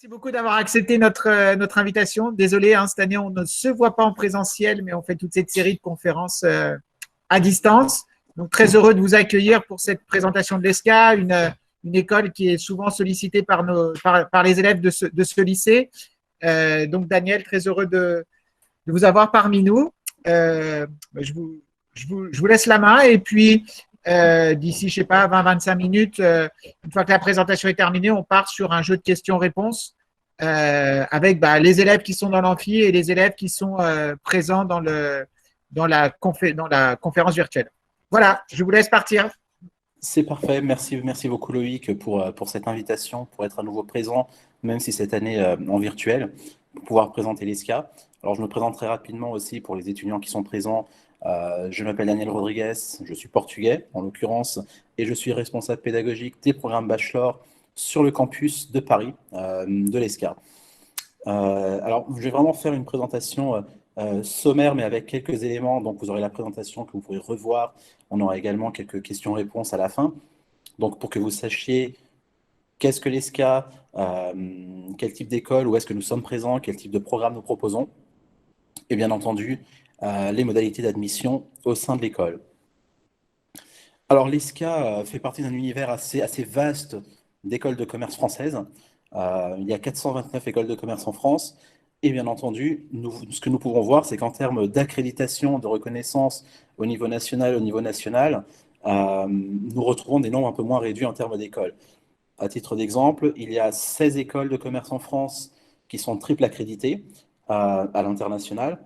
Merci beaucoup d'avoir accepté notre invitation. Désolé, hein, cette année, on ne se voit pas en présentiel, mais on fait toute cette série de conférences à distance. Donc, très heureux de vous accueillir pour cette présentation de l'ESCA, une école qui est souvent sollicitée par les élèves de ce lycée. Donc, Daniel, très heureux de vous avoir parmi nous. Je vous laisse la main et puis d'ici, je sais pas, 20-25 minutes, une fois que la présentation est terminée, on part sur un jeu de questions-réponses avec les élèves qui sont dans l'amphi et les élèves qui sont présents dans la conférence virtuelle. Voilà, je vous laisse partir. C'est parfait. Merci beaucoup Loïc pour cette invitation, pour être à nouveau présent, même si cette année en virtuel, pour pouvoir présenter l'ESCA. Alors je me présente très rapidement aussi pour les étudiants qui sont présents. Je m'appelle Daniel Rodrigues, je suis portugais en l'occurrence, et je suis responsable pédagogique des programmes bachelor sur le campus de Paris, de l'ESCA. Alors je vais vraiment faire une présentation sommaire, mais avec quelques éléments. Donc vous aurez la présentation que vous pourrez revoir. On aura également quelques questions-réponses à la fin. Donc pour que vous sachiez qu'est-ce que l'ESCA, quel type d'école, où est-ce que nous sommes présents, quel type de programme nous proposons, et bien entendu, les modalités d'admission au sein de l'école. Alors l'ESCA fait partie d'un univers assez vaste d'écoles de commerce françaises. Il y a 429 écoles de commerce en France. Et bien entendu, ce que nous pouvons voir, c'est qu'en termes d'accréditation, de reconnaissance au niveau national, nous retrouvons des nombres un peu moins réduits en termes d'écoles. À titre d'exemple, il y a 16 écoles de commerce en France qui sont triple accréditées à l'international,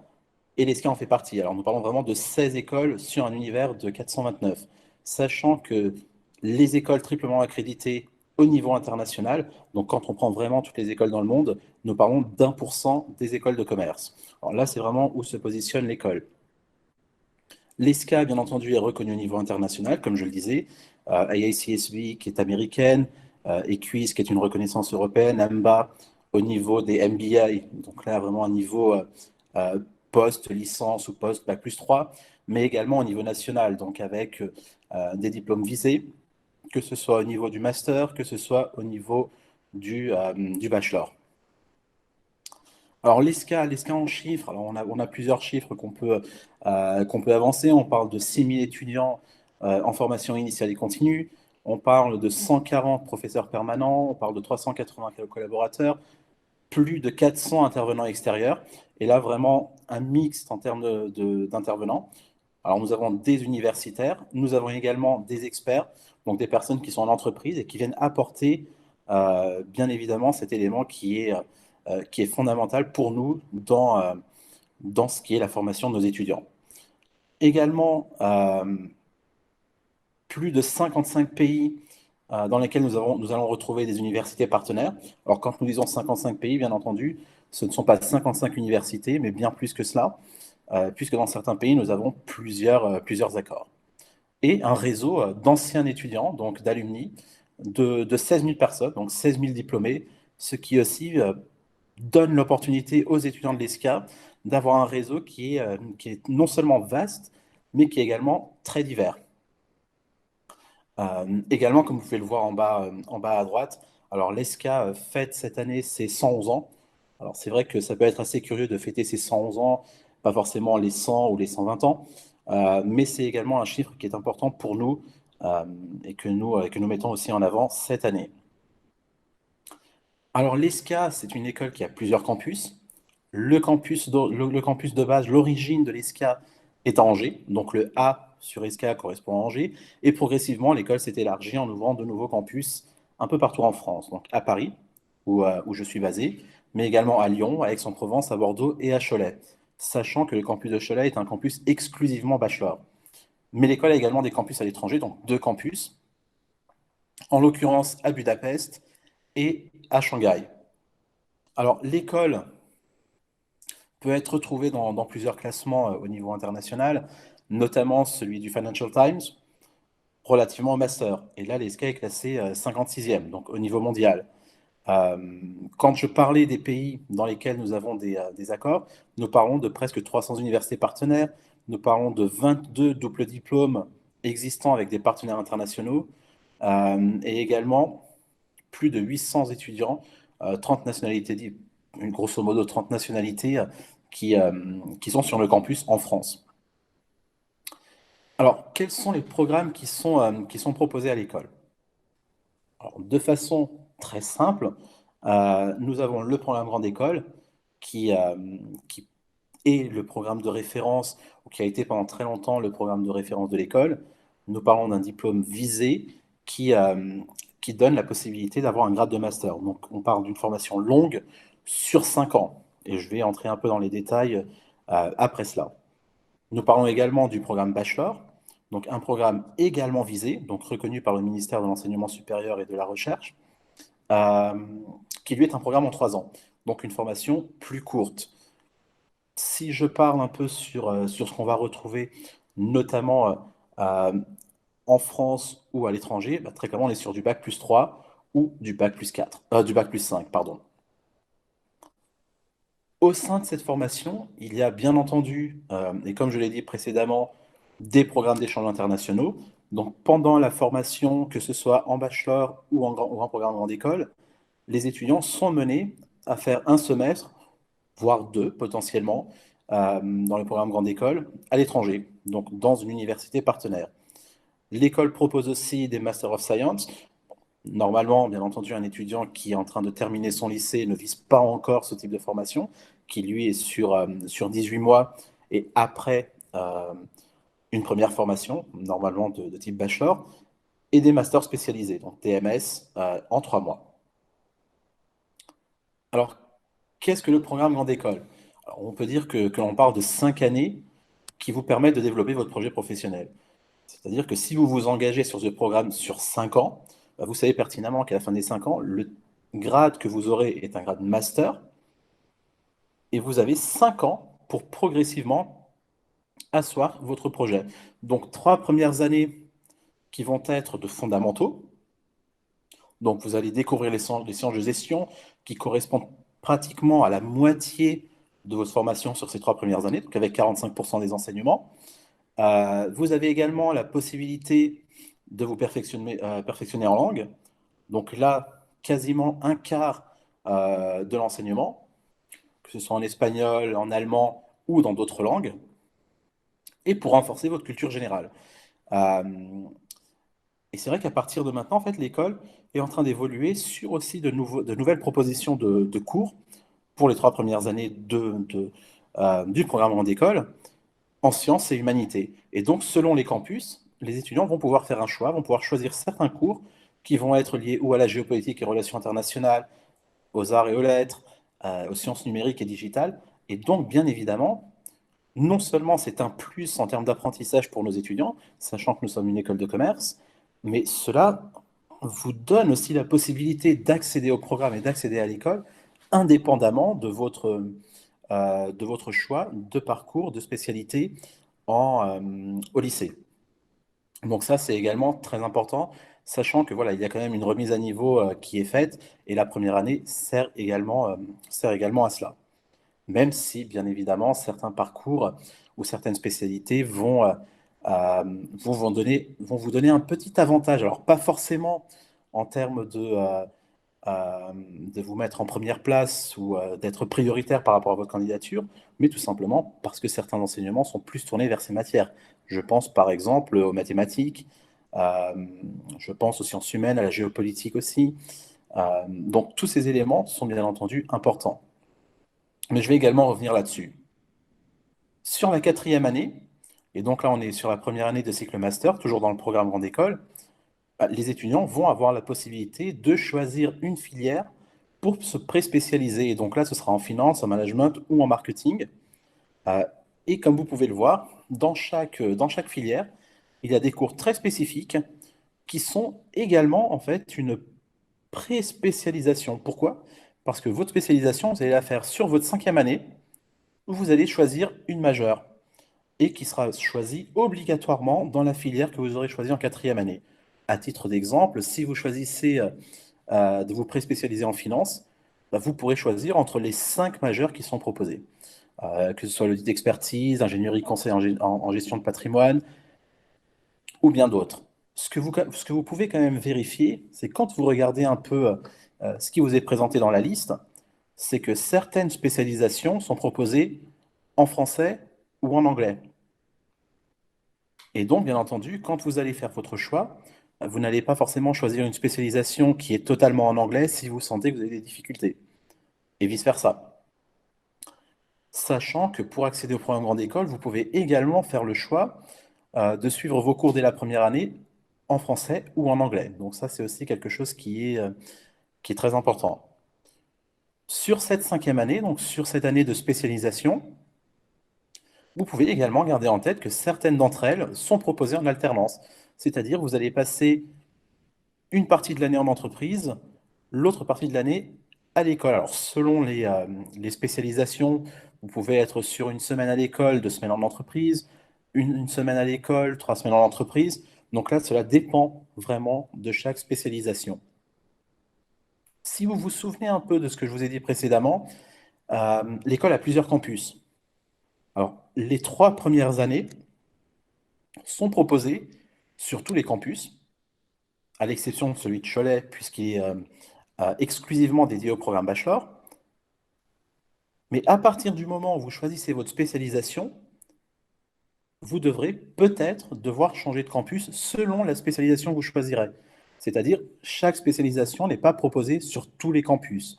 et l'ESCA en fait partie. Alors nous parlons vraiment de 16 écoles sur un univers de 429, sachant que les écoles triplement accréditées au niveau international, donc quand on prend vraiment toutes les écoles dans le monde, nous parlons d'1% des écoles de commerce. Alors là, c'est vraiment où se positionne l'école. L'ESCA, bien entendu, est reconnue au niveau international, comme je le disais, IACSB qui est américaine, EQUIS qui est une reconnaissance européenne, AMBA au niveau des MBA, donc là vraiment un niveau post-licence ou post-Bac plus 3, mais également au niveau national, donc avec des diplômes visés, que ce soit au niveau du master, que ce soit au niveau du bachelor. Alors l'ESCA en chiffres, alors on a plusieurs chiffres qu'on peut avancer. On parle de 6 000 étudiants en formation initiale et continue, on parle de 140 professeurs permanents, on parle de 380 collaborateurs, plus de 400 intervenants extérieurs, et là vraiment un mix en termes d'intervenants. Alors nous avons des universitaires, nous avons également des experts, donc des personnes qui sont en entreprise et qui viennent apporter bien évidemment cet élément qui est fondamental pour nous dans ce qui est la formation de nos étudiants. Également, plus de 55 pays dans lesquels nous allons retrouver des universités partenaires. Alors quand nous disons 55 pays, bien entendu, ce ne sont pas 55 universités, mais bien plus que cela, puisque dans certains pays, nous avons plusieurs accords. Et un réseau d'anciens étudiants, donc d'alumni, de 16 000 personnes, donc 16 000 diplômés, ce qui aussi donne l'opportunité aux étudiants de l'ESCA d'avoir un réseau qui est non seulement vaste, mais qui est également très divers. Également, comme vous pouvez le voir en bas à droite, alors l'ESCA fête cette année ses 111 ans. Alors c'est vrai que ça peut être assez curieux de fêter ses 111 ans, pas forcément les 100 ou les 120 ans, mais c'est également un chiffre qui est important pour nous et que nous mettons aussi en avant cette année. Alors l'ESCA, c'est une école qui a plusieurs campus. Le campus de base, l'origine de l'ESCA est à Angers, donc le A sur ESCA correspond à Angers, et progressivement l'école s'est élargie en ouvrant de nouveaux campus un peu partout en France, donc à Paris, où je suis basé, mais également à Lyon, à Aix-en-Provence, à Bordeaux et à Cholet, sachant que le campus de Cholet est un campus exclusivement bachelor. Mais l'école a également des campus à l'étranger, donc 2 campus, en l'occurrence à Budapest et à Shanghai. Alors l'école peut être retrouvée dans plusieurs classements au niveau international, notamment celui du Financial Times, relativement au master. Et là, l'ESCA est classée 56e, donc au niveau mondial. Quand je parlais des pays dans lesquels nous avons des accords, nous parlons de presque 300 universités partenaires, nous parlons de 22 doubles diplômes existants avec des partenaires internationaux, et également plus de 800 étudiants 30 nationalités, grosso modo 30 nationalités qui sont sur le campus en France. Alors, quels sont les programmes qui sont proposés à l'école? Alors, de façon très simple, nous avons le programme Grande École qui est le programme de référence, ou qui a été pendant très longtemps le programme de référence de l'école. Nous parlons d'un diplôme visé qui donne la possibilité d'avoir un grade de master. Donc, on parle d'une formation longue sur 5 ans. Et je vais entrer un peu dans les détails après cela. Nous parlons également du programme Bachelor, donc un programme également visé, donc reconnu par le ministère de l'Enseignement supérieur et de la Recherche, euh, qui lui est un programme en 3 ans, donc une formation plus courte. Si je parle un peu sur ce qu'on va retrouver, notamment en France ou à l'étranger, bah, très clairement, on est sur du bac plus 3 ou du bac plus 4, du bac plus 5, pardon. Au sein de cette formation, il y a bien entendu, et comme je l'ai dit précédemment, des programmes d'échanges internationaux. Donc pendant la formation, que ce soit en bachelor ou en programme grande école, les étudiants sont menés à faire un semestre, voire deux potentiellement, dans le programme grande école, à l'étranger, donc dans une université partenaire. L'école propose aussi des Master of Science. Normalement, bien entendu, un étudiant qui est en train de terminer son lycée ne vise pas encore ce type de formation, qui lui est sur 18 mois et après une première formation, normalement de type bachelor, et des masters spécialisés, donc TMS, en 3 mois. Alors, qu'est-ce que le programme Grande École? Alors, on peut dire que l'on parle de 5 années qui vous permettent de développer votre projet professionnel. C'est-à-dire que si vous vous engagez sur ce programme sur 5 ans, bah, vous savez pertinemment qu'à la fin des 5 ans, le grade que vous aurez est un grade master, et vous avez 5 ans pour progressivement asseoir votre projet. Donc 3 premières années qui vont être de fondamentaux. Donc vous allez découvrir les sciences de gestion qui correspondent pratiquement à la moitié de votre formation sur ces 3 premières années, donc avec 45% des enseignements. Vous avez également la possibilité de vous perfectionner en langue. Donc là, quasiment un quart de l'enseignement, que ce soit en espagnol, en allemand ou dans d'autres langues, et pour renforcer votre culture générale. Euh, et c'est vrai qu'à partir de maintenant, en fait, l'école est en train d'évoluer sur aussi de nouvelles propositions de cours pour les 3 premières années du programme Grande École en sciences et humanités. Et donc, selon les campus, les étudiants vont pouvoir faire un choix, vont pouvoir choisir certains cours qui vont être liés ou à la géopolitique et relations internationales, aux arts et aux lettres, aux sciences numériques et digitales. Et donc, bien évidemment, non seulement c'est un plus en termes d'apprentissage pour nos étudiants, sachant que nous sommes une école de commerce, mais cela vous donne aussi la possibilité d'accéder au programme et d'accéder à l'école indépendamment de votre choix de parcours, de spécialité au lycée. Donc ça, c'est également très important, sachant que voilà, il y a quand même une remise à niveau qui est faite, et la première année sert également à cela. Même si, bien évidemment, certains parcours ou certaines spécialités vont vous donner un petit avantage. Alors, pas forcément en termes de vous mettre en première place ou d'être prioritaire par rapport à votre candidature, mais tout simplement parce que certains enseignements sont plus tournés vers ces matières. Je pense par exemple aux mathématiques, euh, je pense aux sciences humaines, à la géopolitique aussi. Donc tous ces éléments sont bien entendu importants. Mais je vais également revenir là-dessus. Sur la 4e année, et donc là on est sur la première année de cycle master, toujours dans le programme Grande École, bah, les étudiants vont avoir la possibilité de choisir une filière pour se pré-spécialiser. Et donc là, ce sera en finance, en management ou en marketing. Euh, et comme vous pouvez le voir, dans chaque filière, il y a des cours très spécifiques qui sont également en fait une pré-spécialisation. Pourquoi? Parce que votre spécialisation, vous allez la faire sur votre 5e année, où vous allez choisir une majeure et qui sera choisie obligatoirement dans la filière que vous aurez choisie en 4e année. À titre d'exemple, si vous choisissez de vous pré-spécialiser en finance, bah, vous pourrez choisir entre les 5 majeurs qui sont proposés. Que ce soit l'audit d'expertise, ingénierie conseil en gestion de patrimoine ou bien d'autres. Ce que vous pouvez quand même vérifier, c'est quand vous regardez un peu ce qui vous est présenté dans la liste, c'est que certaines spécialisations sont proposées en français ou en anglais. Et donc, bien entendu, quand vous allez faire votre choix, vous n'allez pas forcément choisir une spécialisation qui est totalement en anglais si vous sentez que vous avez des difficultés, et vice-versa. Sachant que pour accéder au programme grande école, vous pouvez également faire le choix de suivre vos cours dès la première année en français ou en anglais. Donc ça, c'est aussi quelque chose qui est très important. Sur cette cinquième année, donc sur cette année de spécialisation, vous pouvez également garder en tête que certaines d'entre elles sont proposées en alternance. C'est-à-dire, vous allez passer une partie de l'année en entreprise, l'autre partie de l'année à l'école. Alors, selon les spécialisations, vous pouvez être sur une semaine à l'école, 2 semaines en entreprise, une semaine à l'école, 3 semaines en entreprise. Donc là, cela dépend vraiment de chaque spécialisation. Si vous vous souvenez un peu de ce que je vous ai dit précédemment, l'école a plusieurs campus. Alors, les 3 premières années sont proposées sur tous les campus, à l'exception de celui de Cholet, puisqu'il est exclusivement dédié au programme bachelor. Mais à partir du moment où vous choisissez votre spécialisation, vous devrez peut-être devoir changer de campus selon la spécialisation que vous choisirez. C'est-à-dire, chaque spécialisation n'est pas proposée sur tous les campus.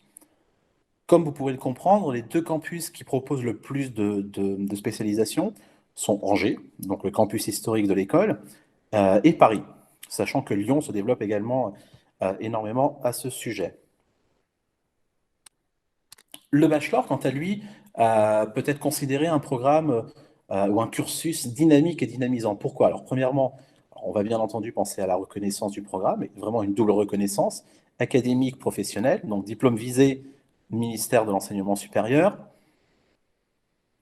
Comme vous pouvez le comprendre, les 2 campus qui proposent le plus de spécialisations sont Angers, donc le campus historique de l'école, et Paris, sachant que Lyon se développe également énormément à ce sujet. Le bachelor, quant à lui, peut être considéré un programme ou un cursus dynamique et dynamisant. Pourquoi? Alors, premièrement, on va bien entendu penser à la reconnaissance du programme, et vraiment une double reconnaissance, académique, professionnelle, donc diplôme visé, ministère de l'Enseignement supérieur,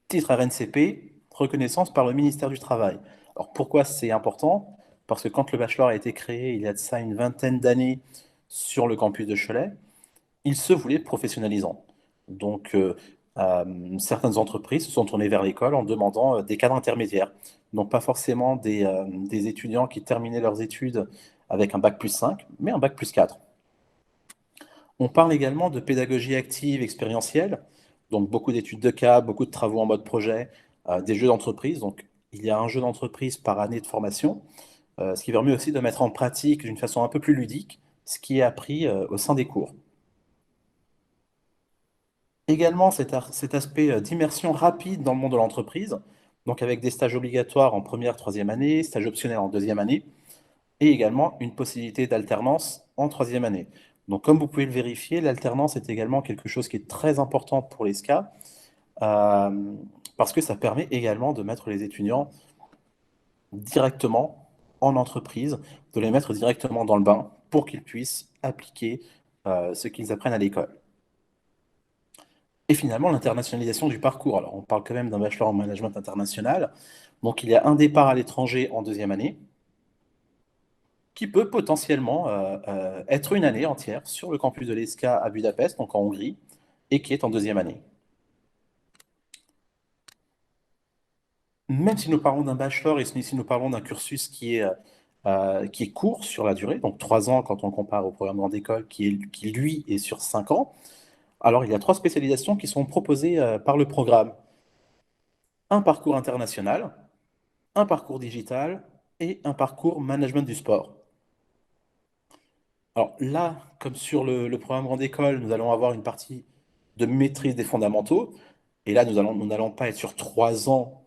titre RNCP, reconnaissance par le ministère du Travail. Alors, pourquoi c'est important? Parce que quand le bachelor a été créé, il y a de ça une vingtaine d'années sur le campus de Cholet, il se voulait professionnalisant. Donc, certaines entreprises se sont tournées vers l'école en demandant des cadres intermédiaires. Donc, pas forcément des étudiants qui terminaient leurs études avec un bac+5, mais un bac+4. On parle également de pédagogie active expérientielle, donc beaucoup d'études de cas, beaucoup de travaux en mode projet, des jeux d'entreprise. Donc, il y a un jeu d'entreprise par année de formation, ce qui permet aussi de mettre en pratique d'une façon un peu plus ludique ce qui est appris au sein des cours. Également, cet aspect d'immersion rapide dans le monde de l'entreprise, donc avec des stages obligatoires en première, troisième année, stages optionnels en deuxième année, et également une possibilité d'alternance en troisième année. Donc, comme vous pouvez le vérifier, l'alternance est également quelque chose qui est très important pour les SCA, parce que ça permet également de mettre les étudiants directement en entreprise, de les mettre directement dans le bain pour qu'ils puissent appliquer ce qu'ils apprennent à l'école. Et finalement, l'internationalisation du parcours. Alors, on parle quand même d'un bachelor en management international. Donc, il y a un départ à l'étranger en deuxième année, qui peut potentiellement être une année entière sur le campus de l'ESCA à Budapest, donc en Hongrie, et qui est en deuxième année. Même si nous parlons d'un bachelor et si nous parlons d'un cursus qui est court sur la durée, donc 3 ans quand on compare au programme grande école qui, lui, est sur 5 ans, alors il y a 3 spécialisations qui sont proposées par le programme. Un parcours international, un parcours digital et un parcours management du sport. Alors là, comme sur le programme grande école, nous allons avoir une partie de maîtrise des fondamentaux. Et là, nous n'allons pas être sur 3 ans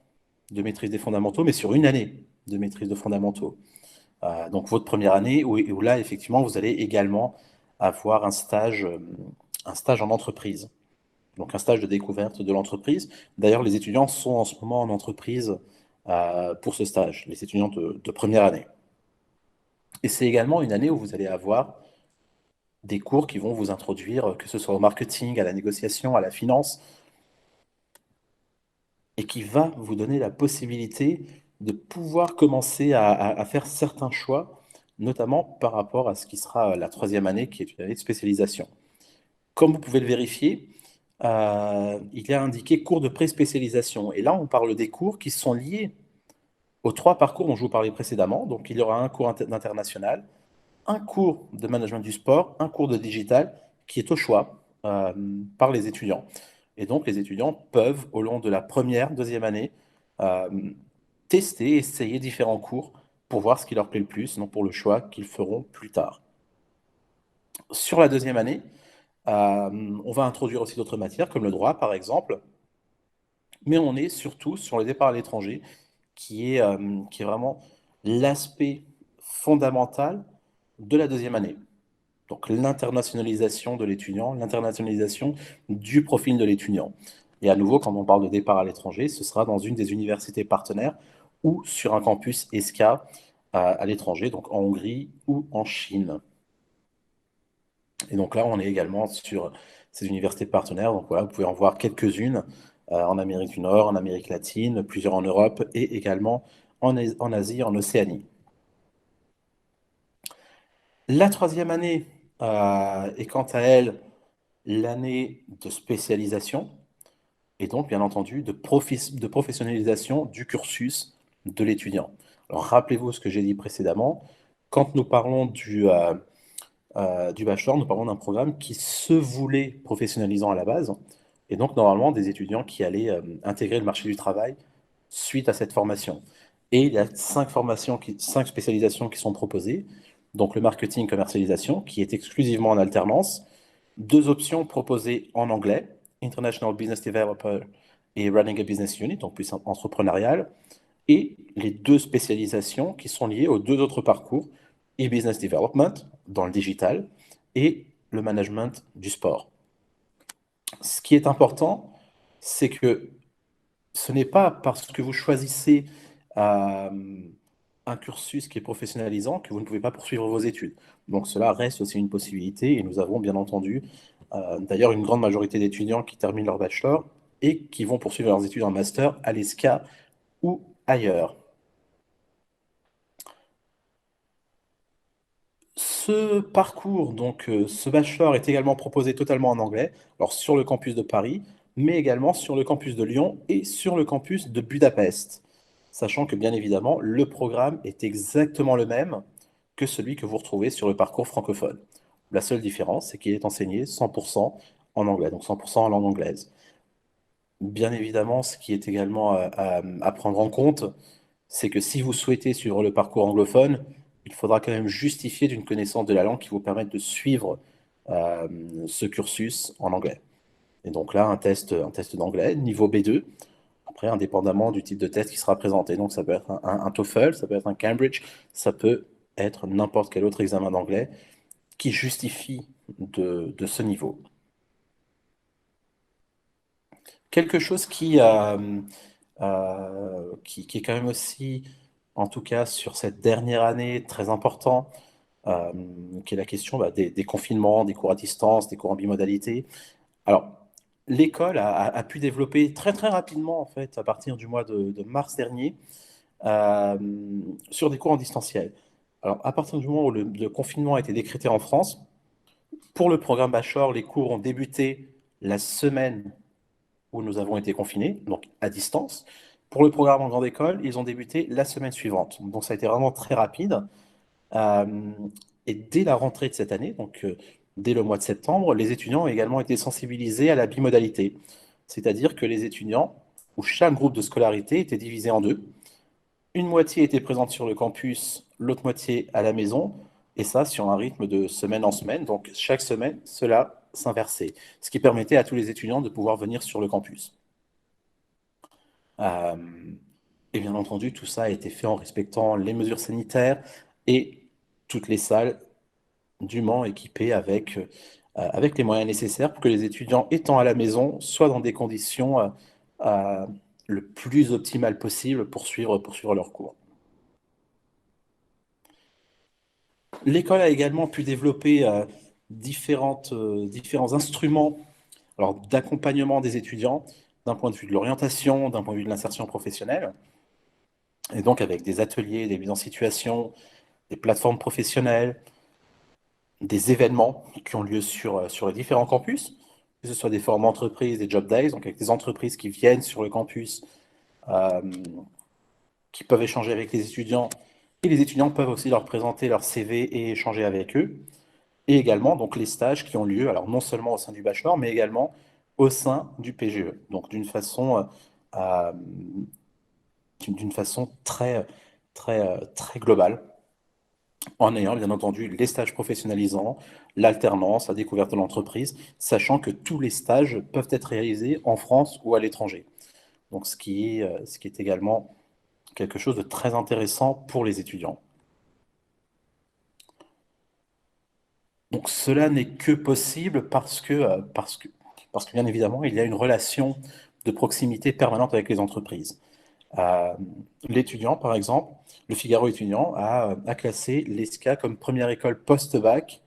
de maîtrise des fondamentaux, mais sur une année de maîtrise de fondamentaux. Donc votre première année, où là, effectivement, vous allez également avoir un stage en entreprise. Donc un stage de découverte de l'entreprise. D'ailleurs, les étudiants sont en ce moment en entreprise pour ce stage, les étudiants de première année. Et c'est également une année où vous allez avoir des cours qui vont vous introduire, que ce soit au marketing, à la négociation, à la finance, et qui va vous donner la possibilité de pouvoir commencer à faire certains choix, notamment par rapport à ce qui sera la troisième année, qui est une année de spécialisation. Comme vous pouvez le vérifier, il y a indiqué cours de pré-spécialisation. Et là, on parle des cours qui sont liés aux 3 parcours dont je vous parlais précédemment. Donc, il y aura un cours d'international, un cours de management du sport, un cours de digital qui est au choix par les étudiants. Et donc, les étudiants peuvent, au long de la première, deuxième année, euh, tester, essayer différents cours pour voir ce qui leur plaît le plus, sinon pour le choix qu'ils feront plus tard. Sur la deuxième année, on va introduire aussi d'autres matières, comme le droit, par exemple, mais on est surtout sur le départ à l'étranger, qui est vraiment l'aspect fondamental de la deuxième année. Donc l'internationalisation de l'étudiant, l'internationalisation du profil de l'étudiant. Et à nouveau, quand on parle de départ à l'étranger, ce sera dans une des universités partenaires ou sur un campus ESCA à l'étranger, donc en Hongrie ou en Chine. Et donc là, on est également sur ces universités partenaires. Donc voilà, vous pouvez en voir quelques-unes en Amérique du Nord, en Amérique latine, plusieurs en Europe et également en Asie, en Océanie. La troisième année est quant à elle l'année de spécialisation et donc bien entendu de professionnalisation du cursus de l'étudiant. Alors rappelez-vous ce que j'ai dit précédemment, quand nous parlons du bachelor, nous parlons d'un programme qui se voulait professionnalisant à la base, et donc normalement des étudiants qui allaient intégrer le marché du travail suite à cette formation. Et il y a 5 spécialisations qui sont proposées. Donc le marketing commercialisation, qui est exclusivement en alternance, 2 options proposées en anglais, International Business Developer et Running a Business Unit, donc plus entrepreneurial, et les 2 spécialisations qui sont liées aux 2 autres parcours, e-business development dans le digital et le management du sport. Ce qui est important, c'est que ce n'est pas parce que vous choisissez un cursus qui est professionnalisant que vous ne pouvez pas poursuivre vos études. Donc cela reste aussi une possibilité et nous avons bien entendu d'ailleurs une grande majorité d'étudiants qui terminent leur bachelor et qui vont poursuivre leurs études en master à l'ESCA ou ailleurs. Ce parcours, donc ce bachelor est également proposé totalement en anglais, alors sur le campus de Paris, mais également sur le campus de Lyon et sur le campus de Budapest. Sachant que bien évidemment, le programme est exactement le même que celui que vous retrouvez sur le parcours francophone. La seule différence, c'est qu'il est enseigné 100% en anglais, donc 100% en langue anglaise. Bien évidemment, ce qui est également à prendre en compte, c'est que si vous souhaitez suivre le parcours anglophone, il faudra quand même justifier d'une connaissance de la langue qui vous permette de suivre ce cursus en anglais. Et donc là, un test d'anglais, niveau B2, après, indépendamment du type de test qui sera présenté. Donc ça peut être un TOEFL, ça peut être un Cambridge, ça peut être n'importe quel autre examen d'anglais qui justifie de ce niveau. Quelque chose qui est quand même aussi, en tout cas sur cette dernière année, très important, euh, qui est la question des confinements, des cours à distance, des cours en bimodalité. Alors, l'école a pu développer très très rapidement, en fait, à partir du mois de mars dernier, euh, sur des cours en distanciel. Alors, à partir du moment où le confinement a été décrété en France, pour le programme Bachelor, les cours ont débuté la semaine où nous avons été confinés, donc à distance. Pour le programme en grande école, ils ont débuté la semaine suivante. Donc ça a été vraiment très rapide. Euh, et dès la rentrée de cette année, donc dès le mois de septembre, les étudiants ont également été sensibilisés à la bimodalité. C'est-à-dire que les étudiants, où chaque groupe de scolarité était divisé en deux, une moitié était présente sur le campus, l'autre moitié à la maison, et ça sur un rythme de semaine en semaine. Donc chaque semaine, cela s'inversait, ce qui permettait à tous les étudiants de pouvoir venir sur le campus. Euh, et bien entendu, tout ça a été fait en respectant les mesures sanitaires et toutes les salles dûment équipées avec les moyens nécessaires pour que les étudiants étant à la maison soient dans des conditions euh, le plus optimales possible pour suivre leurs cours. L'école a également pu développer différents instruments alors, d'accompagnement des étudiants d'un point de vue de l'orientation, d'un point de vue de l'insertion professionnelle, et donc avec des ateliers, des mises en situation, des plateformes professionnelles, des événements qui ont lieu sur les différents campus, que ce soit des forums entreprises, des job days, donc avec des entreprises qui viennent sur le campus euh, qui peuvent échanger avec les étudiants, et les étudiants peuvent aussi leur présenter leur CV et échanger avec eux. Et également donc les stages qui ont lieu, alors non seulement au sein du bachelor, mais également au sein du PGE. Donc euh, d'une façon très globale, en ayant bien entendu les stages professionnalisants, l'alternance, la découverte de l'entreprise, sachant que tous les stages peuvent être réalisés en France ou à l'étranger. Donc ce qui est également quelque chose de très intéressant pour les étudiants. Donc cela n'est que possible parce que bien évidemment, il y a une relation de proximité permanente avec les entreprises. Euh, L'étudiant, par exemple, le Figaro étudiant a classé l'ESCA comme première école post-bac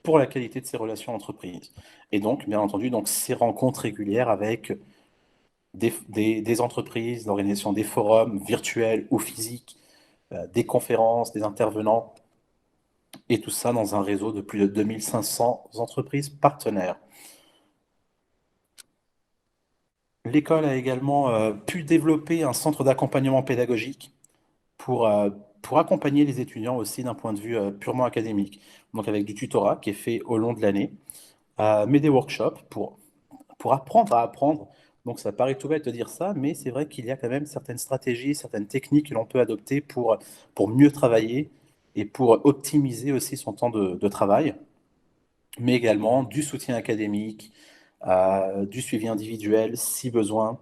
pour la qualité de ses relations entreprises. Et donc, bien entendu, donc, ces rencontres régulières avec des entreprises, l'organisation des forums virtuels ou physiques, des conférences, des intervenants, et tout ça dans un réseau de plus de 2500 entreprises partenaires. L'école a également pu développer un centre d'accompagnement pédagogique pour, euh, pour accompagner les étudiants aussi d'un point de vue purement académique. Donc avec du tutorat qui est fait au long de l'année, mais des workshops pour apprendre à apprendre. Donc ça paraît tout bête de dire ça, mais c'est vrai qu'il y a quand même certaines stratégies, certaines techniques que l'on peut adopter pour mieux travailler et pour optimiser aussi son temps de travail, mais également du soutien académique, du suivi individuel si besoin,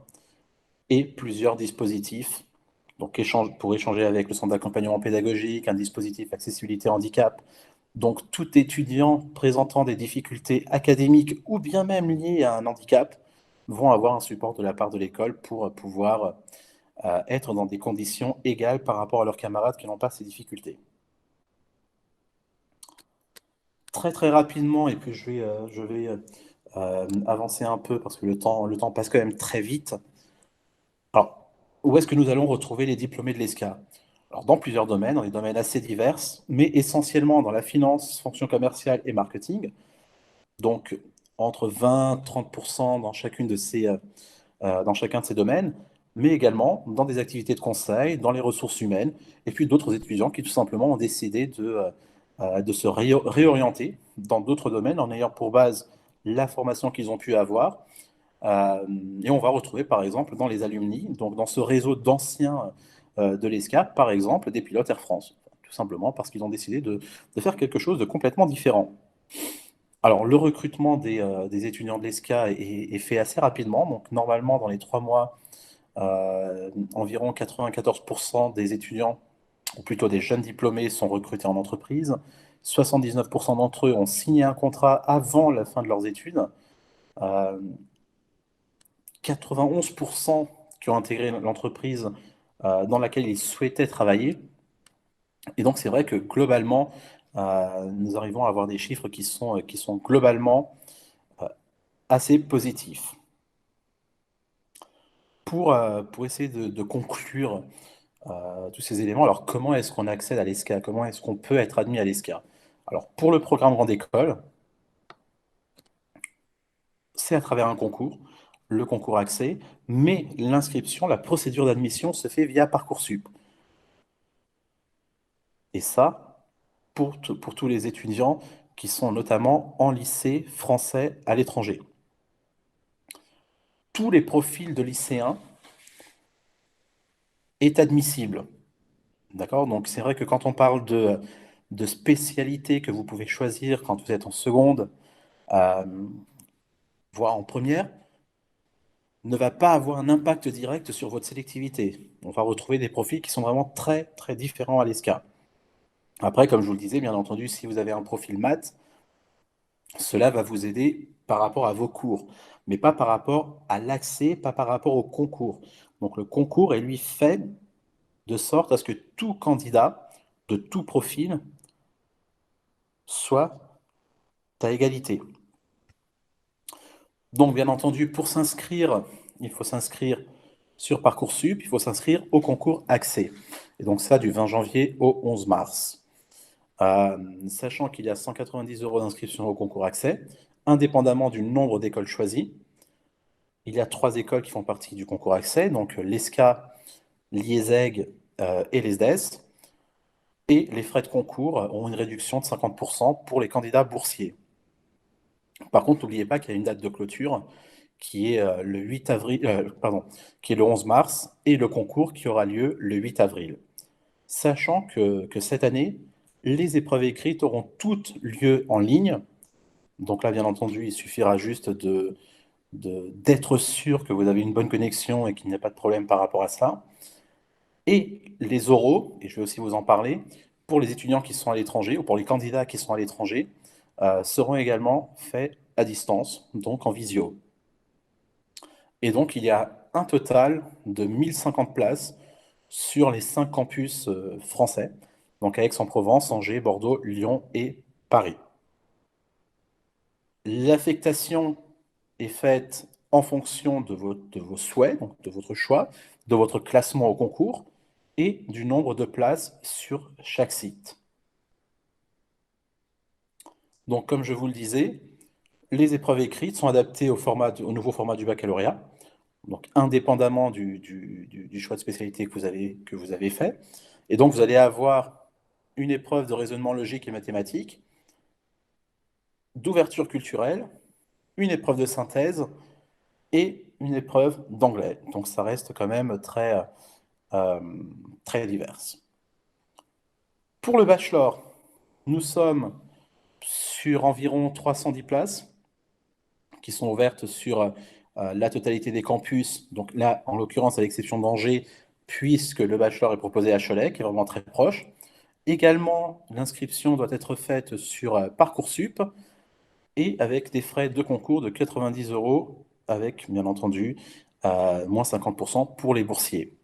et plusieurs dispositifs. Donc pour échanger avec le centre d'accompagnement pédagogique, un dispositif accessibilité handicap. Donc tout étudiant présentant des difficultés académiques ou bien même liées à un handicap vont avoir un support de la part de l'école pour pouvoir être dans des conditions égales par rapport à leurs camarades qui n'ont pas ces difficultés. Très rapidement, et puis je vais avancer un peu parce que le temps passe quand même très vite. Alors, où est-ce que nous allons retrouver les diplômés de l'ESCA? Alors, dans plusieurs domaines, dans des domaines assez divers, mais essentiellement dans la finance, fonction commerciale et marketing. Donc, entre 20-30% dans chacun de ces domaines, mais également dans des activités de conseil, dans les ressources humaines, et puis d'autres étudiants qui tout simplement ont décidé de se réorienter dans d'autres domaines en ayant pour base la formation qu'ils ont pu avoir. Et on va retrouver par exemple dans les alumni, donc dans ce réseau d'anciens de l'ESCA, par exemple des pilotes Air France, tout simplement parce qu'ils ont décidé de faire quelque chose de complètement différent. Alors, le recrutement des étudiants de l'ESCA est fait assez rapidement. Donc, normalement, dans les 3 mois, environ 94% des étudiants, ou plutôt des jeunes diplômés, sont recrutés en entreprise. 79% d'entre eux ont signé un contrat avant la fin de leurs études. 91% qui ont intégré l'entreprise dans laquelle ils souhaitaient travailler. Et donc, c'est vrai que globalement, nous arrivons à avoir des chiffres qui sont globalement assez positifs. Pour essayer de conclure tous ces éléments, alors comment est-ce qu'on accède à l'ESCA? Comment est-ce qu'on peut être admis à l'ESCA? Alors, pour le programme Grande École, c'est à travers un concours, le concours accès, mais l'inscription, la procédure d'admission se fait via Parcoursup. Et ça, pour tous les étudiants qui sont notamment en lycée français à l'étranger. Tous les profils de lycéens est admissible. D'accord? Donc c'est vrai que quand on parle de spécialité que vous pouvez choisir quand vous êtes en seconde, euh, voire en première, ne va pas avoir un impact direct sur votre sélectivité. On va retrouver des profils qui sont vraiment très différents à l'ESCA. Après, comme je vous le disais, bien entendu, si vous avez un profil maths, cela va vous aider par rapport à vos cours, mais pas par rapport à l'accès, pas par rapport au concours. Donc le concours est lui fait de sorte à ce que tout candidat de tout profil soit à égalité. Donc bien entendu, pour s'inscrire, il faut s'inscrire sur Parcoursup, il faut s'inscrire au concours accès. Et donc ça du 20 janvier au 11 mars. Sachant qu'il y a 190 € d'inscription au concours accès, indépendamment du nombre d'écoles choisies. Il y a 3 écoles qui font partie du concours accès, donc l'ESCA, l'IESEG et les SDES. Et les frais de concours ont une réduction de 50% pour les candidats boursiers. Par contre, n'oubliez pas qu'il y a une date de clôture qui est le 8 avril, qui est le 11 mars, et le concours qui aura lieu le 8 avril. Sachant que cette année, les épreuves écrites auront toutes lieu en ligne. Donc là, bien entendu, il suffira juste d'être sûr que vous avez une bonne connexion et qu'il n'y a pas de problème par rapport à ça. Et les oraux, et je vais aussi vous en parler, pour les étudiants qui sont à l'étranger ou pour les candidats qui sont à l'étranger, seront également faits à distance, donc en visio. Et donc, il y a un total de 1050 places sur les 5 campus français, donc à Aix-en-Provence, Angers, Bordeaux, Lyon et Paris. L'affectation est faite en fonction de vos souhaits, donc de votre choix, de votre classement au concours et du nombre de places sur chaque site. Donc, comme je vous le disais, les épreuves écrites sont adaptées au nouveau format du baccalauréat, donc indépendamment du choix de spécialité que vous avez fait. Et donc, vous allez avoir une épreuve de raisonnement logique et mathématique, d'ouverture culturelle, une épreuve de synthèse et une épreuve d'anglais. Donc, ça reste quand même très diverse. Pour le bachelor, nous sommes sur environ 310 places qui sont ouvertes sur la totalité des campus. Donc là, en l'occurrence, à l'exception d'Angers, puisque le bachelor est proposé à Cholet, qui est vraiment très proche. Également, l'inscription doit être faite sur Parcoursup et avec des frais de concours de 90 €, avec, bien entendu, moins 50% pour les boursiers.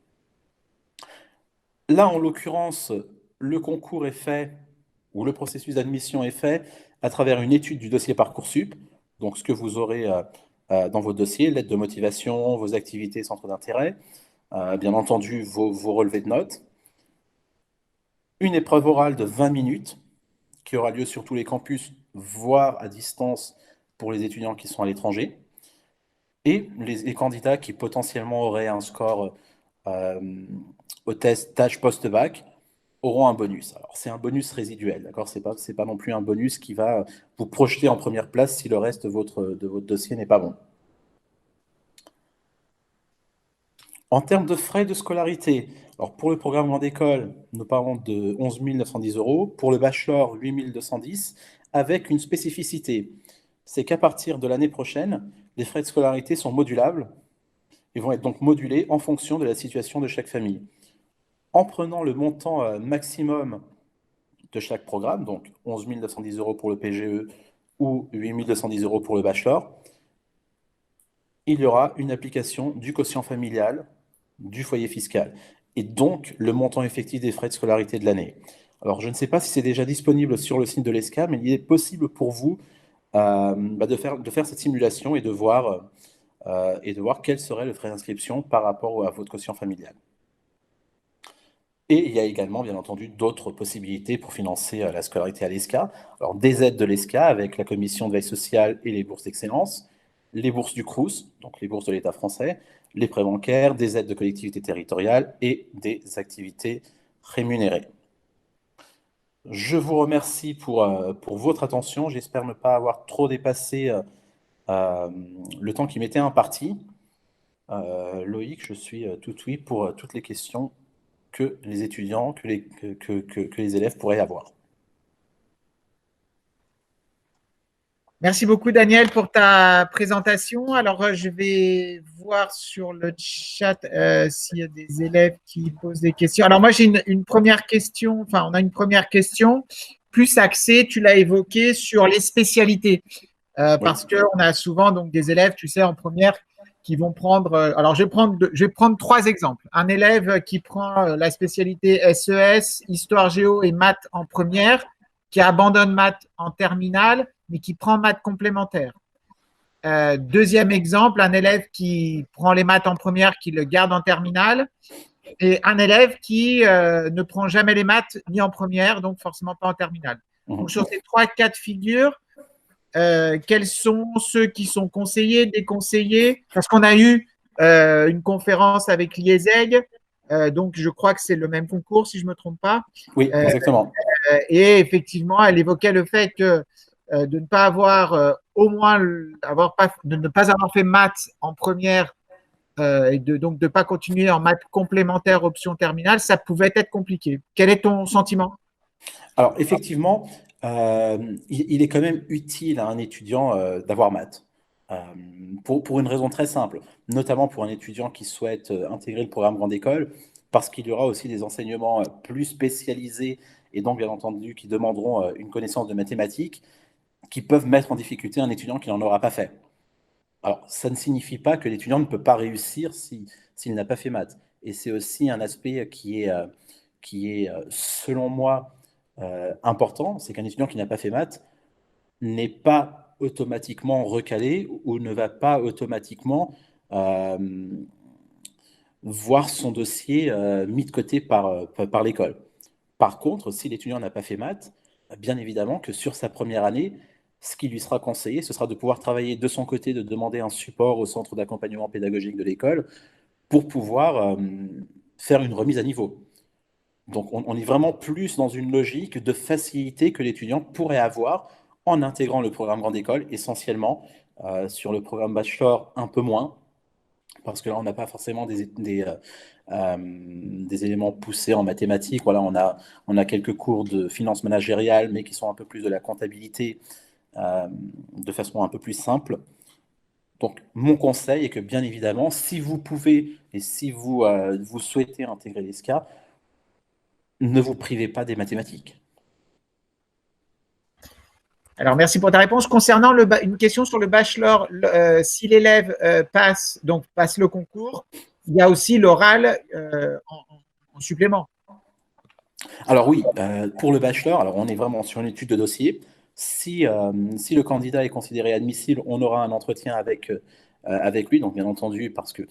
Là, en l'occurrence, le concours est fait, ou le processus d'admission est fait, à travers une étude du dossier Parcoursup. Donc, ce que vous aurez dans votre dossier, lettre de motivation, vos activités, centres d'intérêt, bien entendu, vos relevés de notes. Une épreuve orale de 20 minutes, qui aura lieu sur tous les campus, voire à distance pour les étudiants qui sont à l'étranger. Et les candidats qui potentiellement auraient un score au test tâche post-bac auront un bonus. Alors, c'est un bonus résiduel, d'accord ? C'est pas non plus un bonus qui va vous projeter en première place si le reste de votre dossier n'est pas bon. En termes de frais de scolarité, alors pour le programme grande école, nous parlons de 11 910 €, pour le bachelor, 8 210, avec une spécificité. C'est qu'à partir de l'année prochaine, les frais de scolarité sont modulables. Ils vont être donc modulés en fonction de la situation de chaque famille. En prenant le montant maximum de chaque programme, donc 11 910 € pour le PGE ou 8 210 € pour le bachelor, il y aura une application du quotient familial, du foyer fiscal, et donc le montant effectif des frais de scolarité de l'année. Alors, je ne sais pas si c'est déjà disponible sur le site de l'ESCA, mais il est possible pour vous de faire cette simulation et de voir quel serait le frais d'inscription par rapport à votre quotient familial. Et il y a également, bien entendu, d'autres possibilités pour financer la scolarité à l'ESCA. Alors, des aides de l'ESCA avec la commission de veille sociale et les bourses d'excellence, les bourses du Crous, donc les bourses de l'État français, les prêts bancaires, des aides de collectivités territoriales et des activités rémunérées. Je vous remercie pour votre attention. J'espère ne pas avoir trop dépassé le temps qui m'était imparti. Loïc, je suis tout oui pour toutes les questions que les étudiants, que les élèves pourraient avoir. Merci beaucoup, Daniel, pour ta présentation. Alors, je vais voir sur le chat s'il y a des élèves qui posent des questions. Alors, moi, j'ai une première question. Enfin, on a une première question plus axée, tu l'as évoqué, sur les spécialités. Parce qu'on a souvent donc, des élèves, tu sais, en première qui vont prendre… alors, je vais prendre 3 exemples. Un élève qui prend la spécialité SES, Histoire Géo et Maths en première, qui abandonne Maths en terminale, mais qui prend Maths complémentaire. Deuxième exemple, un élève qui prend les maths en première, qui le garde en terminale, et un élève qui ne prend jamais les maths ni en première, donc forcément pas en terminale. Donc, sur ces 3 cas de figure, quels sont ceux qui sont conseillés, déconseillés? Parce qu'on a eu une conférence avec l'IESEG Donc, je crois que c'est le même concours, si je ne me trompe pas. Oui, exactement. Et effectivement, elle évoquait le fait que de ne pas avoir au moins de ne pas avoir fait maths en première et donc de ne pas continuer en maths complémentaire option terminale, ça pouvait être compliqué. Quel est ton sentiment? Alors, effectivement, il est quand même utile à un étudiant d'avoir maths. Euh, pour une raison très simple, notamment pour un étudiant qui souhaite intégrer le programme grande école, parce qu'il y aura aussi des enseignements plus spécialisés et donc, bien entendu, qui demanderont une connaissance de mathématiques, qui peuvent mettre en difficulté un étudiant qui n'en aura pas fait. Alors, ça ne signifie pas que l'étudiant ne peut pas réussir s'il n'a pas fait maths. Et c'est aussi un aspect qui est selon moi, important, c'est qu'un étudiant qui n'a pas fait maths n'est pas automatiquement recalé ou ne va pas automatiquement euh, voir son dossier mis de côté par l'école. Par contre, si l'étudiant n'a pas fait maths, bien évidemment que sur sa première année, ce qui lui sera conseillé, ce sera de pouvoir travailler de son côté, de demander un support au centre d'accompagnement pédagogique de l'école pour pouvoir faire une remise à niveau. Donc on est vraiment plus dans une logique de facilité que l'étudiant pourrait avoir en intégrant le programme grande école, essentiellement sur le programme bachelor un peu moins, parce que là on n'a pas forcément des éléments poussés en mathématiques. Voilà, on a quelques cours de finance managériale, mais qui sont un peu plus de la comptabilité, euh, de façon un peu plus simple. Donc, mon conseil est que, bien évidemment, si vous pouvez et si vous souhaitez intégrer l'ESCA, ne vous privez pas des mathématiques. Alors, merci pour ta réponse. Concernant une question sur le bachelor, si l'élève passe le concours, il y a aussi l'oral en supplément. Alors oui, pour le bachelor, alors on est vraiment sur une étude de dossier. Si le candidat est considéré admissible, on aura un entretien avec lui, donc bien entendu, parce que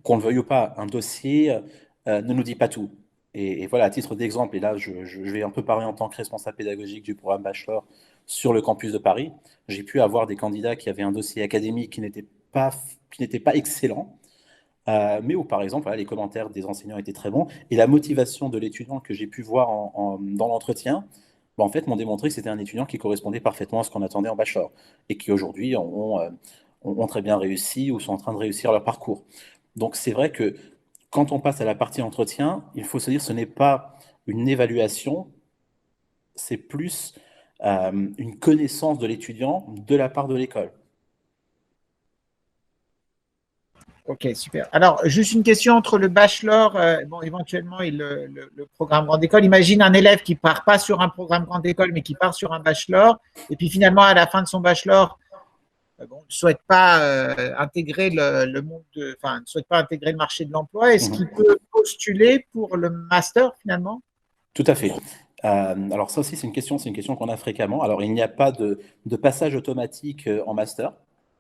qu'on le veuille ou pas, un dossier ne nous dit pas tout. Et voilà, à titre d'exemple, et là je vais un peu parler en tant que responsable pédagogique du programme bachelor sur le campus de Paris, j'ai pu avoir des candidats qui avaient un dossier académique qui n'était pas excellent, mais où, par exemple, voilà, les commentaires des enseignants étaient très bons. Et la motivation de l'étudiant que j'ai pu voir dans l'entretien, en fait, m'ont démontré que c'était un étudiant qui correspondait parfaitement à ce qu'on attendait en bachelor et qui, aujourd'hui, ont très bien réussi ou sont en train de réussir leur parcours. Donc, c'est vrai que quand on passe à la partie entretien, il faut se dire que ce n'est pas une évaluation, c'est plus une connaissance de l'étudiant de la part de l'école. Ok, super. Alors, juste une question entre le bachelor, éventuellement, et le programme grande école. Imagine un élève qui part pas sur un programme grande école, mais qui part sur un bachelor, et puis finalement, à la fin de son bachelor, ne souhaite pas intégrer le monde, enfin, ne souhaite pas intégrer le marché de l'emploi. Est-ce qu'il peut postuler pour le master finalement? Tout à fait. Alors ça aussi, c'est une question qu'on a fréquemment. Alors il n'y a pas de passage automatique en master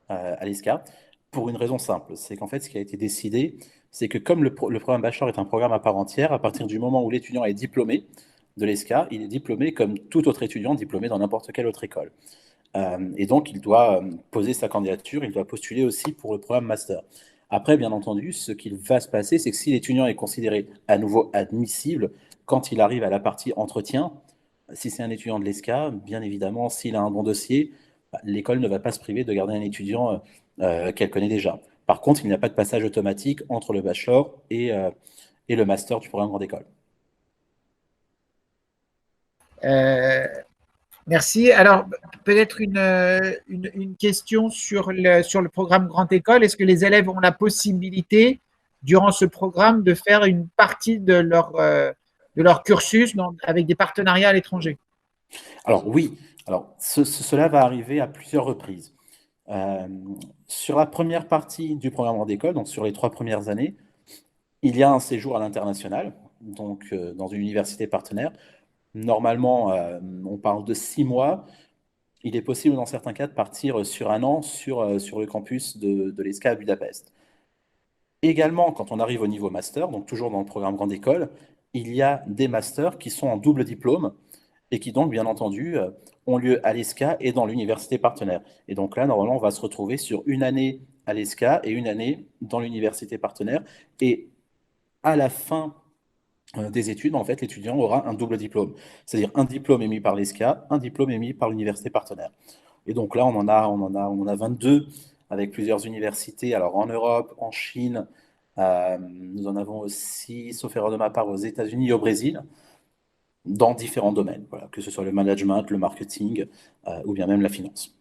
à l'ESCA pour une raison simple. C'est qu'en fait, ce qui a été décidé, c'est que comme le programme bachelor est un programme à part entière, à partir du moment où l'étudiant est diplômé de l'ESCA, il est diplômé comme tout autre étudiant diplômé dans n'importe quelle autre école. Et donc, il doit poser sa candidature, il doit postuler aussi pour le programme master. Après, bien entendu, ce qu'il va se passer, c'est que si l'étudiant est considéré à nouveau admissible, quand il arrive à la partie entretien, si c'est un étudiant de l'ESCA, bien évidemment, s'il a un bon dossier, l'école ne va pas se priver de garder un étudiant qu'elle connaît déjà. Par contre, il n'y a pas de passage automatique entre le bachelor et le master du programme grande école. Merci. Alors, peut-être une question sur le programme Grande École. Est-ce que les élèves ont la possibilité, durant ce programme, de faire une partie de leur cursus avec des partenariats à l'étranger? Alors oui, alors cela va arriver à plusieurs reprises. Euh, sur la première partie du programme grande école, donc sur les 3 premières années, il y a un séjour à l'international, donc dans une université partenaire. Normalement, on parle de 6 mois. Il est possible dans certains cas de partir sur un an sur le campus de l'ESCA à Budapest. Également, quand on arrive au niveau master, donc toujours dans le programme grande école, il y a des masters qui sont en double diplôme et qui donc, bien entendu, ont lieu à l'ESCA et dans l'université partenaire. Et donc là, normalement, on va se retrouver sur une année à l'ESCA et une année dans l'université partenaire. Et à la fin des études, en fait, l'étudiant aura un double diplôme. C'est-à-dire un diplôme émis par l'ESCA, un diplôme émis par l'université partenaire. Et donc là, on en a 22 avec plusieurs universités, alors en Europe, en Chine, nous en avons aussi, sauf erreur de ma part, aux États-Unis et au Brésil, dans différents domaines, voilà, que ce soit le management, le marketing ou bien même la finance.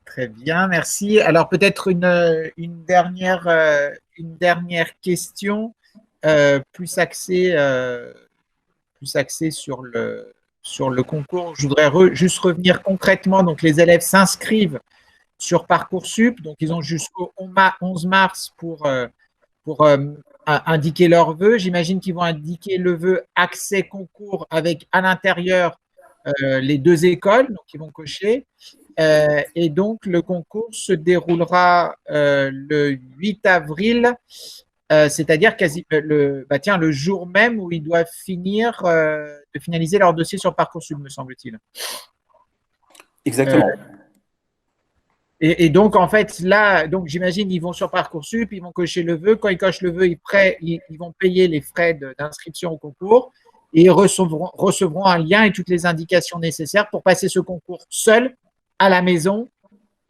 Très bien, merci. Alors peut-être une dernière question plus axée sur le concours. Je voudrais juste revenir concrètement. Donc les élèves s'inscrivent sur Parcoursup. Donc ils ont jusqu'au 11 mars pour indiquer leur vœu. J'imagine qu'ils vont indiquer le vœu accès concours avec à l'intérieur les deux écoles, donc ils vont cocher. Et donc, le concours se déroulera le 8 avril, c'est-à-dire le jour même où ils doivent de finaliser leur dossier sur Parcoursup, me semble-t-il. Exactement. Et donc, en fait, là, donc j'imagine, ils vont sur Parcoursup, ils vont cocher le vœu. Quand ils cochent le vœu, ils vont payer les frais d'inscription au concours et ils recevront un lien et toutes les indications nécessaires pour passer ce concours seul à la maison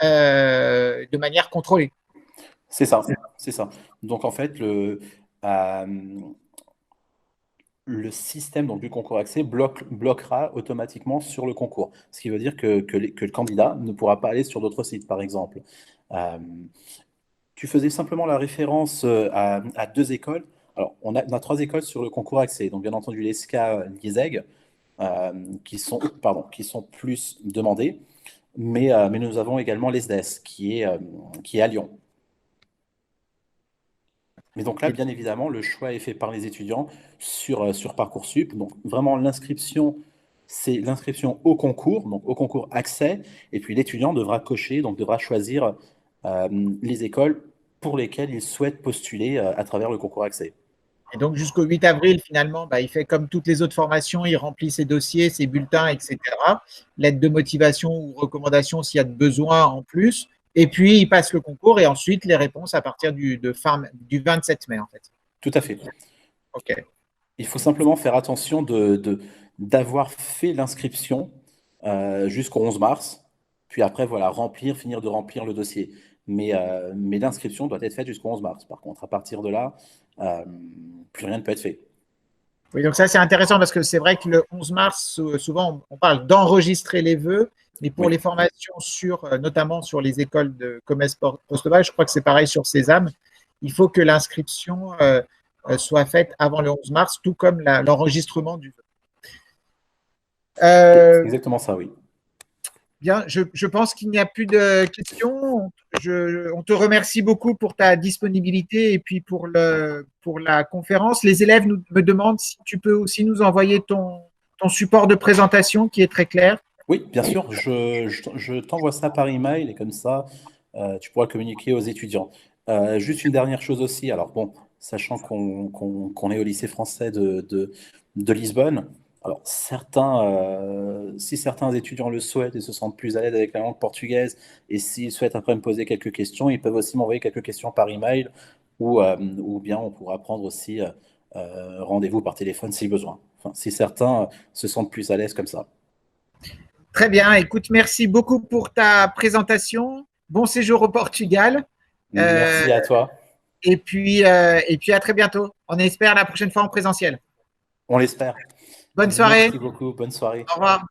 de manière contrôlée. C'est ça, c'est ça. Donc en fait, le système donc, du concours accès bloquera automatiquement sur le concours. Ce qui veut dire que le candidat ne pourra pas aller sur d'autres sites, par exemple. Tu faisais simplement la référence à deux écoles. Alors, on a 3 écoles sur le concours accès. Donc, bien entendu, l'ESCA, l'ISEG, qui sont plus demandées. Mais nous avons également l'ESDES, qui est à Lyon. Mais donc là, bien évidemment, le choix est fait par les étudiants sur Parcoursup. Donc vraiment, l'inscription, c'est l'inscription au concours, donc au concours accès. Et puis l'étudiant devra cocher, donc devra choisir les écoles pour lesquelles il souhaite postuler à travers le concours accès. Et donc, jusqu'au 8 avril, finalement, il fait comme toutes les autres formations, il remplit ses dossiers, ses bulletins, etc. Lettre de motivation ou recommandation s'il y a de besoin en plus. Et puis, il passe le concours et ensuite les réponses à partir du 27 mai, en fait. Tout à fait. OK. Il faut simplement faire attention d'avoir fait l'inscription jusqu'au 11 mars, puis après, voilà, finir de remplir le dossier. Mais l'inscription doit être faite jusqu'au 11 mars. Par contre, à partir de là, plus rien ne peut être fait. Oui, donc ça, c'est intéressant parce que c'est vrai que le 11 mars, souvent, on parle d'enregistrer les vœux, mais pour les formations notamment sur les écoles de commerce post-bac, je crois que c'est pareil sur Sésame, il faut que l'inscription soit faite avant le 11 mars, tout comme l'enregistrement du vœu. C'est exactement ça, oui. Bien, je pense qu'il n'y a plus de questions. On te remercie beaucoup pour ta disponibilité et puis pour la conférence. Les élèves me demandent si tu peux aussi nous envoyer ton support de présentation qui est très clair. Oui, bien sûr. Je t'envoie ça par email et comme ça, tu pourras le communiquer aux étudiants. Juste une dernière chose aussi. Alors bon, sachant qu'on est au lycée français de Lisbonne, alors si certains étudiants le souhaitent et se sentent plus à l'aise avec la langue portugaise, et s'ils souhaitent après me poser quelques questions, ils peuvent aussi m'envoyer quelques questions par email ou bien on pourra prendre aussi rendez-vous par téléphone si besoin. Enfin, si certains se sentent plus à l'aise comme ça. Très bien. Écoute, merci beaucoup pour ta présentation. Bon séjour au Portugal. Merci à toi. Et puis à très bientôt. On espère la prochaine fois en présentiel. On l'espère. Bonne soirée. Merci beaucoup. Bonne soirée. Au revoir.